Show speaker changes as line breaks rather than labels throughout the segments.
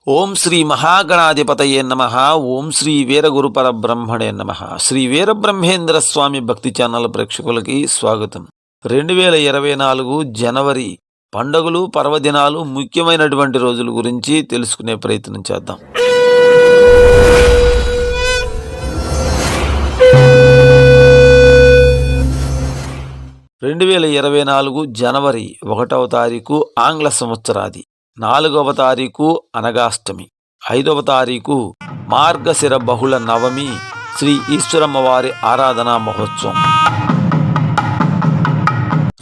ఓం శ్రీ మహాగణాధిపతయే నమః. ఓం శ్రీ వీరగురు పరబ్రహ్మణే నమః. శ్రీ వీరబ్రహ్మేంద్ర స్వామి భక్తి ఛానల్ ప్రేక్షకులకి స్వాగతం. 2024 జనవరి పండుగలు, పర్వదినాలు, ముఖ్యమైనటువంటి రోజుల గురించి తెలుసుకునే ప్రయత్నం చేద్దాం. రెండు 2024 జనవరి 1వ తారీఖు ఆంగ్ల సంవత్సరాది, 4వ తారీఖు అనగాష్టమి, 5వ తారీఖు మార్గశిర బహుళ నవమి, శ్రీ ఈశ్వరమ్మ వారి ఆరాధనా మహోత్సవం,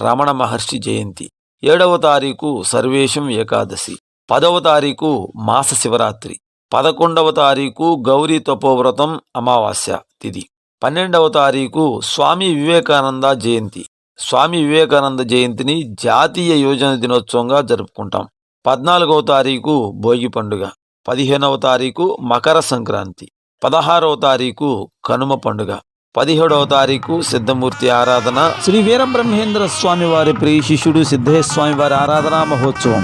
రమణ మహర్షి జయంతి, 7వ తారీఖు సర్వేశం ఏకాదశి, 10వ తారీఖు మాస శివరాత్రి, 11వ తారీఖు గౌరీ తపోవ్రతం అమావాస్య తిథి, 12వ తారీఖు స్వామి వివేకానంద జయంతి. స్వామి వివేకానంద జయంతిని జాతీయ యువజన దినోత్సవంగా జరుపుకుంటాం. 14వ తారీఖు భోగి పండుగ, 15వ తారీఖు మకర సంక్రాంతి, 16వ తారీఖు కనుమ పండుగ, 17వ తారీఖు సిద్ధమూర్తి ఆరాధన, శ్రీ వీరబ్రహ్మేంద్ర స్వామి వారి ప్రియ శిష్యుడు సిద్ధేశ్వర స్వామి వారి ఆరాధనా మహోత్సవం,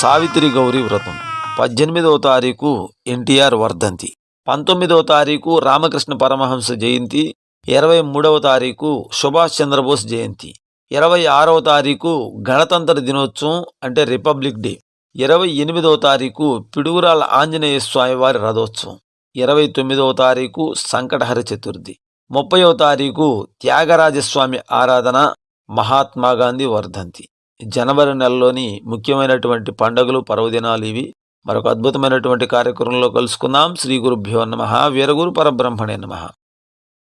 సావిత్రి గౌరీ వ్రతం, 18వ తారీఖు ఎన్టీఆర్ వర్ధంతి, 19వ తారీఖు రామకృష్ణ పరమహంస జయంతి, 23వ తారీఖు సుభాష్ చంద్రబోస్ జయంతి, 26వ తారీఖు గణతంత్ర దినోత్సవం అంటే రిపబ్లిక్ డే, 28వ తారీఖు పిడుగురాల ఆంజనేయ స్వామి వారి రథోత్సవం, 29వ తారీఖు సంకటహర చతుర్థి, 30వ తారీఖు త్యాగరాజస్వామి ఆరాధన, మహాత్మా గాంధీ వర్ధంతి. జనవరి నెలలోని ముఖ్యమైనటువంటి పండుగలు, పర్వదినాలు ఇవి. మరొక అద్భుతమైనటువంటి కార్యక్రమంలో కలుసుకుందాం. శ్రీ గురుభ్యో నమః. వీరగురు పరబ్రహ్మణే నమః.